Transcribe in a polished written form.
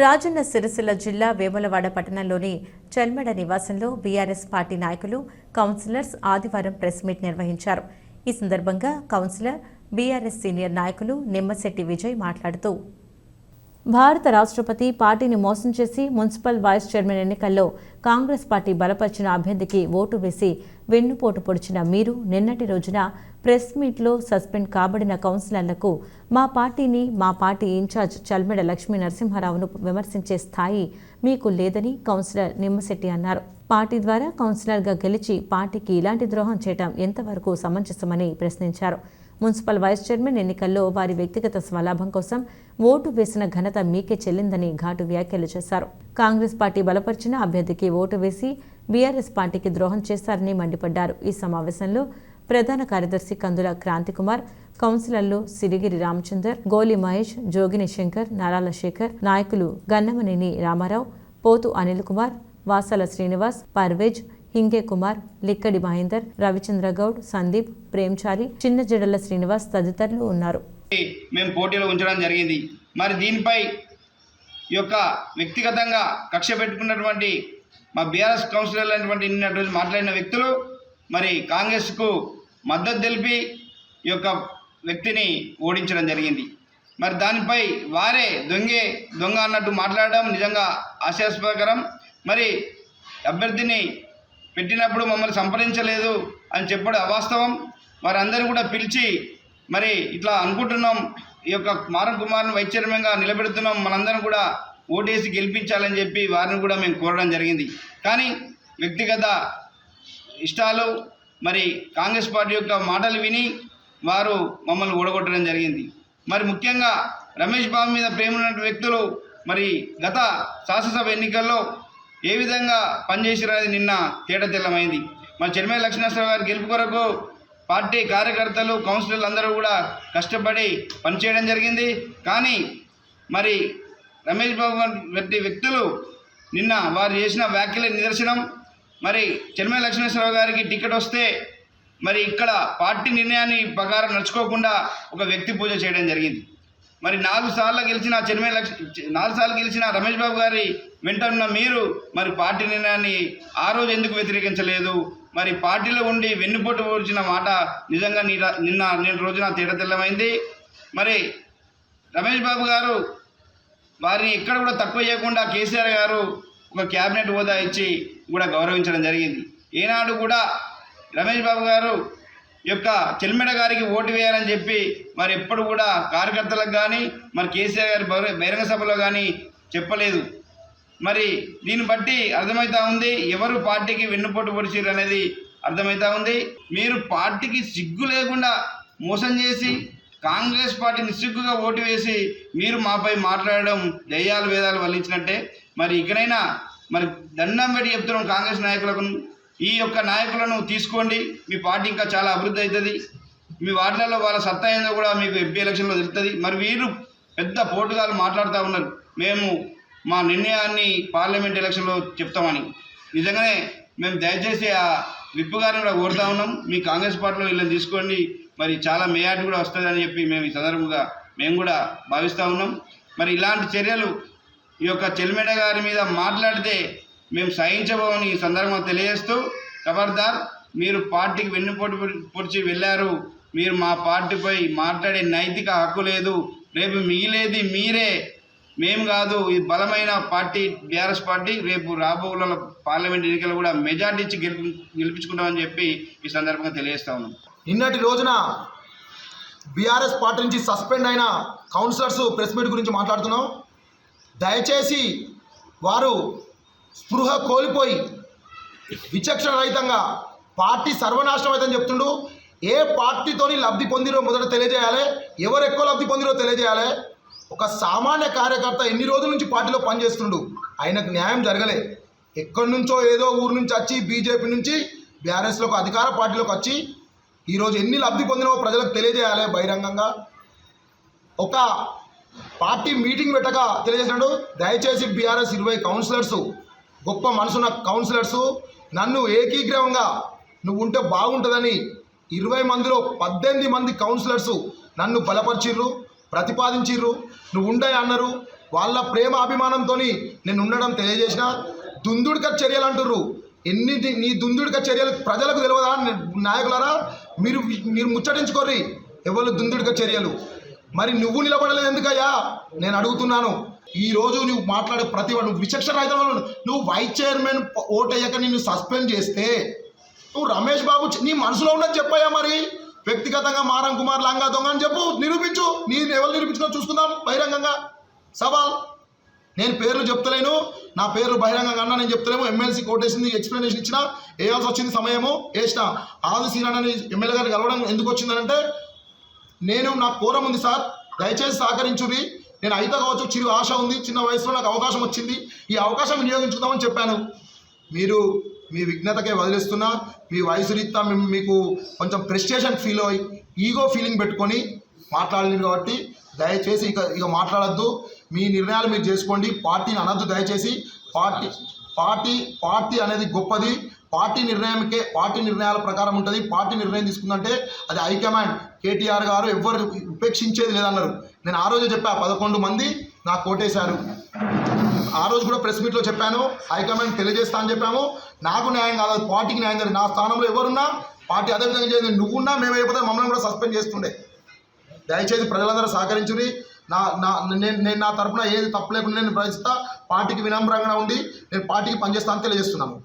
రాజన్న సిరిసిల్ల జిల్లా వేములవాడ పట్టణంలోని చెల్మెడ నివాసంలో బీఆర్ఎస్ పార్టీ నాయకులు, కౌన్సిలర్స్ ఆదివారం ప్రెస్ మీట్ నిర్వహించారు. ఈ సందర్భంగా కౌన్సిలర్, బీఆర్ఎస్ సీనియర్ నాయకులు నిమ్మశెట్టి విజయ్ మాట్లాడుతూ, భారత రాష్ట్రపతి పార్టీని మోసం చేసి మున్సిపల్ వైస్ చైర్మన్ ఎన్నికల్లో కాంగ్రెస్ పార్టీ బలపరిచిన అభ్యర్థికి ఓటు వేసి వెన్నుపోటు పొడిచిన మీరు నిన్నటి రోజున ప్రెస్ మీట్లో సస్పెండ్ కాబడిన కౌన్సిలర్లకు మా పార్టీని, మా పార్టీ ఇన్ఛార్జ్ చల్మెడ లక్ష్మీ నరసింహారావును విమర్శించే స్థాయి మీకు లేదని కౌన్సిలర్ నిమ్మశెట్టి అన్నారు. పార్టీ ద్వారా కౌన్సిలర్గా గెలిచి పార్టీకి ఇలాంటి ద్రోహం చేయడం ఎంతవరకు సమంజసమని ప్రశ్నించారు. మున్సిపల్ వైస్ చైర్మన్ ఎన్నికల్లో వారి వ్యక్తిగత స్వలాభం కోసం ఓటు వేసిన ఘనత మీకే చెల్లిందని ఘాటు వ్యాఖ్యలు చేశారు. కాంగ్రెస్ పార్టీ బలపరిచిన అభ్యర్థికి ఓటు వేసి బీఆర్ఎస్ పార్టీకి ద్రోహం చేశారని మండిపడ్డారు. ఈ సమావేశంలో ప్రధాన కార్యదర్శి కందుల క్రాంతికుమార్, కౌన్సిలర్లు సిరిగిరి రామచందర్, గోలి మహేష్, జోగిని శంకర్, నారాల శేఖర్, నాయకులు గన్నమనేని రామారావు, పోతు అనిల్ కుమార్, వాసల శ్రీనివాస్, పర్వేజ్, హింగే కుమార్, లిక్కడి మహేందర్, రవిచంద్ర గౌడ్, సందీప్, ప్రేమ్చారి, చిన్న జడల శ్రీనివాస్ తదితరులు ఉన్నారు. మేము పోటీలో ఉంచడం జరిగింది. మరి దీనిపై ఈ యొక్క వ్యక్తిగతంగా కక్ష పెట్టుకున్నటువంటి మా బీఆర్ఎస్ కౌన్సిలర్లు అయినటువంటి నిన్నటి రోజు మాట్లాడిన వ్యక్తులు మరి కాంగ్రెస్కు మద్దతు తెలిపి ఈ యొక్క వ్యక్తిని ఓడించడం జరిగింది. మరి దానిపై వారే దొంగ అన్నట్టు మాట్లాడడం నిజంగా హాస్యాస్పదకరం. మరి అభ్యర్థిని పెట్టినప్పుడు మమ్మల్ని సంప్రదించలేదు అని చెప్పడం అవాస్తవం. వారందరూ కూడా పిలిచి మరి ఇట్లా అనుకుంటున్నాం, ఈ యొక్క మారం కుమార్ని వైస్ చైర్మన్గా నిలబెడుతున్నాం, మనందరం కూడా ఓటేసి గెలిపించాలని చెప్పి వారిని కూడా మేము కోరడం జరిగింది. కానీ వ్యక్తిగత ఇష్టాలు మరి కాంగ్రెస్ పార్టీ యొక్క మాటలు విని వారు మమ్మల్ని ఓడగొట్టడం జరిగింది. మరి ముఖ్యంగా రమేష్ బాబు మీద ప్రేమ ఉన్న వ్యక్తులు మరి గత శాసనసభ ఎన్నికల్లో ఏ విధంగా పనిచేసిరనేది నిన్న తేటతెల్లమైంది. మరి చెల్మెడ లక్ష్మీనరసింహారావు గారి గెలుపు కొరకు పార్టీ కార్యకర్తలు, కౌన్సిలర్లు అందరూ కూడా కష్టపడి పనిచేయడం జరిగింది. కానీ మరి రమేష్ బాబు వంటి వ్యక్తులు నిన్న వారు చేసిన వ్యాఖ్యలే నిదర్శనం. మరి చెల్మెడ లక్ష్మీనరసింహారావు గారికి టికెట్ వస్తే మరి ఇక్కడ పార్టీ నిర్ణయాన్ని ప్రకారం నడుచుకోకుండా ఒక వ్యక్తి పూజ చేయడం జరిగింది. మరి 4 సార్లు గెలిచిన రమేష్ బాబు గారి వెంట ఉన్న మీరు మరి పార్టీ నిర్ణయాన్ని ఆ రోజు ఎందుకు వ్యతిరేకించలేదు? మరి పార్టీలో ఉండి వెన్నుపోటు పొడిచిన మాట నిజంగా నిన్న రోజున తేటతెల్లమైంది. మరి రమేష్ బాబు గారు వారిని ఎక్కడ కూడా తక్కువ చేయకుండా కేసీఆర్ గారు ఒక క్యాబినెట్ హోదా ఇచ్చి కూడా గౌరవించడం జరిగింది. ఏనాడు కూడా రమేష్ బాబు గారు యొక్క చెల్మెడ గారికి ఓటు వేయాలని చెప్పి మరి ఎప్పుడు కూడా కార్యకర్తలకు కానీ మరి కేసీఆర్ గారి బహిరంగ సభలో కానీ చెప్పలేదు. మరి దీన్ని బట్టి అర్థమవుతా ఉంది ఎవరు పార్టీకి వెన్నుపోటు పొడిచారు అనేది అర్థమవుతా ఉంది. మీరు పార్టీకి సిగ్గు లేకుండా మోసం చేసి కాంగ్రెస్ పార్టీ నిస్సిగ్గుగా ఓటు వేసి మీరు మాపై మాట్లాడడం దయ్యాలు వేదాలు వల్లించినట్టే. మరి ఇకనైనా మరి దండం పెట్టి చెప్తున్నాం కాంగ్రెస్ నాయకులకు, ఈ యొక్క నాయకులను తీసుకోండి, మీ పార్టీ ఇంకా చాలా అభివృద్ధి అవుతుంది. మీ వార్డులలో వాళ్ళ సత్తా ఏందో కూడా మీకు ఎంపీ ఎలక్షన్లో తెలుస్తుంది. మరి వీరు పెద్ద పోటుగాలు మాట్లాడుతూ ఉన్నారు, మేము మా నిర్ణయాన్ని పార్లమెంట్ ఎలక్షన్లో చెప్తామని. నిజంగానే మేము దయచేసి ఆ విప్పు గారిని కూడా కోరుతా ఉన్నాం, మీ కాంగ్రెస్ పార్టీలో వీళ్ళని తీసుకోండి, మరి చాలా మేయాటి కూడా వస్తుందని చెప్పి మేము ఈ సందర్భంగా మేము కూడా భావిస్తూ ఉన్నాం. మరి ఇలాంటి చర్యలు ఈ యొక్క చెల్మెడ గారి మీద మాట్లాడితే మేము సహించబోమని ఈ సందర్భంగా తెలియజేస్తూ, ఖబర్దార్ మీరు పార్టీకి వెన్నుపోటు పొడిచి వెళ్ళారు, మీరు మా పార్టీపై మాట్లాడే నైతిక హక్కు లేదు. రేపు మిగిలేది మీరే, మేము కాదు. ఇది బలమైన పార్టీ బీఆర్ఎస్ పార్టీ. రేపు రాబోయే పార్లమెంట్ ఎన్నికలు కూడా మెజార్టీ ఇచ్చి గెలిపించుకుంటామని చెప్పి ఈ సందర్భంగా తెలియజేస్తా ఉన్నాం. నిన్నటి రోజున బీఆర్ఎస్ పార్టీ నుంచి సస్పెండ్ అయిన కౌన్సిలర్స్ ప్రెస్ మీట్ గురించి మాట్లాడుతున్నాం. దయచేసి వారు స్పృహ కోల్పోయి విచక్షణ రహితంగా పార్టీ సర్వనాశనం అవుతుందని చెప్తుండు. ఏ పార్టీతోని లబ్ధి పొందిరో మొదట తెలియజేయాలి, ఎవరు ఎక్కువ లబ్ధి పొందిరో తెలియజేయాలి. ఒక సామాన్య కార్యకర్త ఎన్ని రోజుల నుంచి పార్టీలో పనిచేస్తుండు, ఆయనకు న్యాయం జరగలే. ఎక్కడి నుంచో ఏదో ఊరు నుంచి వచ్చి బీజేపీ నుంచి బీఆర్ఎస్లోకి అధికార పార్టీలోకి వచ్చి ఈరోజు ఎన్ని లబ్ధి పొందినో ప్రజలకు తెలియజేయాలి బహిరంగంగా. ఒక పార్టీ మీటింగ్ పెట్టగా తెలియజేసినాడు. దయచేసి బీఆర్ఎస్ 20 కౌన్సిలర్సు, గొప్ప మనసున్న కౌన్సిలర్సు, నన్ను ఏకీగ్రవంగా నువ్వు ఉంటే బాగుంటుందని 20 మందిలో 18 మంది కౌన్సిలర్సు నన్ను బలపరిచిర్రు, ప్రతిపాదించిర్రు. నువ్వు ఉండే అన్నారు. వాళ్ళ ప్రేమ అభిమానంతో నేను ఉండడం తెలియజేసిన. దుందుడుక చర్యలు అంటుర్రు. నీ దుందుడుక చర్యలు ప్రజలకు తెలియదా? నాయకులారా, మీరు ముచ్చటించుకోర్రి ఎవరు దుందుడుక చర్యలు. మరి నువ్వు నిలబడలేదు ఎందుకయ్యా నేను అడుగుతున్నాను. ఈరోజు నువ్వు మాట్లాడే ప్రతి వాడు విచక్షణ రహిత నువ్వు వైస్ చైర్మన్ ఓటయ్యాక నిన్ను సస్పెండ్ చేస్తే నువ్వు రమేష్ బాబు నీ మనసులో ఉన్నది చెప్పయ్యా. మరి వ్యక్తిగతంగా మారం కుమార్ లంగా దొంగ అని చెప్పు, నిరూపించు. నేను ఎవరు నిరూపించుకో చూసుకుందాం బహిరంగంగా. సవాల్. నేను పేర్లు చెప్తలేను, నా పేర్లు బహిరంగంగా అన్నా నేను చెప్తలేము. ఎమ్మెల్సీ కోటేసింది, ఎక్స్ప్లెనేషన్ ఇచ్చిన, వేయాల్సి వచ్చింది సమయము వేసిన. ఆది సీనాని ఎమ్మెల్యే గారిని కలవడం ఎందుకు వచ్చిందనంటే నాకు కోరం ఉంది సార్, దయచేసి సహకరించుది. నేను అయితే కావచ్చు, చిరు ఆశ ఉంది, చిన్న వయసులో నాకు అవకాశం వచ్చింది, ఈ అవకాశం వినియోగించుకుందామని చెప్పాను. మీరు మీ విఘ్నతకే వదిలేస్తున్నా. మీ వయసు రీత్యా మీకు కొంచెం ప్రెస్టేషన్ ఫీల్ అయ్యి ఈగో ఫీలింగ్ పెట్టుకొని మాట్లాడలేదు కాబట్టి దయచేసి ఇక మాట్లాడద్దు. మీ నిర్ణయాలు మీరు చేసుకోండి. పార్టీని అనద్దు దయచేసి. పార్టీ అనేది గొప్పది. పార్టీ నిర్ణయాల ప్రకారం ఉంటుంది. పార్టీ నిర్ణయం తీసుకుందంటే అది హైకమాండ్. కేటీఆర్ గారు ఎవ్వరు ఉపేక్షించేది లేదన్నారు. నేను ఆ రోజే చెప్పా, 11 మంది నాకు ఓటేశారు. ఆ రోజు కూడా ప్రెస్ మీట్లో చెప్పాను, హైకమాండ్ తెలియజేస్తా అని చెప్పాము. నాకు న్యాయం కాదు, పార్టీకి న్యాయం కాదు. నా స్థానంలో ఎవరున్నా పార్టీ అదే విధంగా చేయండి. నువ్వున్నా మేము అయిపోతే మమ్మల్ని కూడా సస్పెండ్ చేస్తుండే. దయచేసి ప్రజలందరూ సహకరించుని. నేను నా తరఫున ఏది తప్పు లేకుండా నేను ప్రయత్నిస్తా. పార్టీకి వినమ్రంగా ఉండి నేను పార్టీకి పనిచేస్తా అని తెలియజేస్తున్నాను.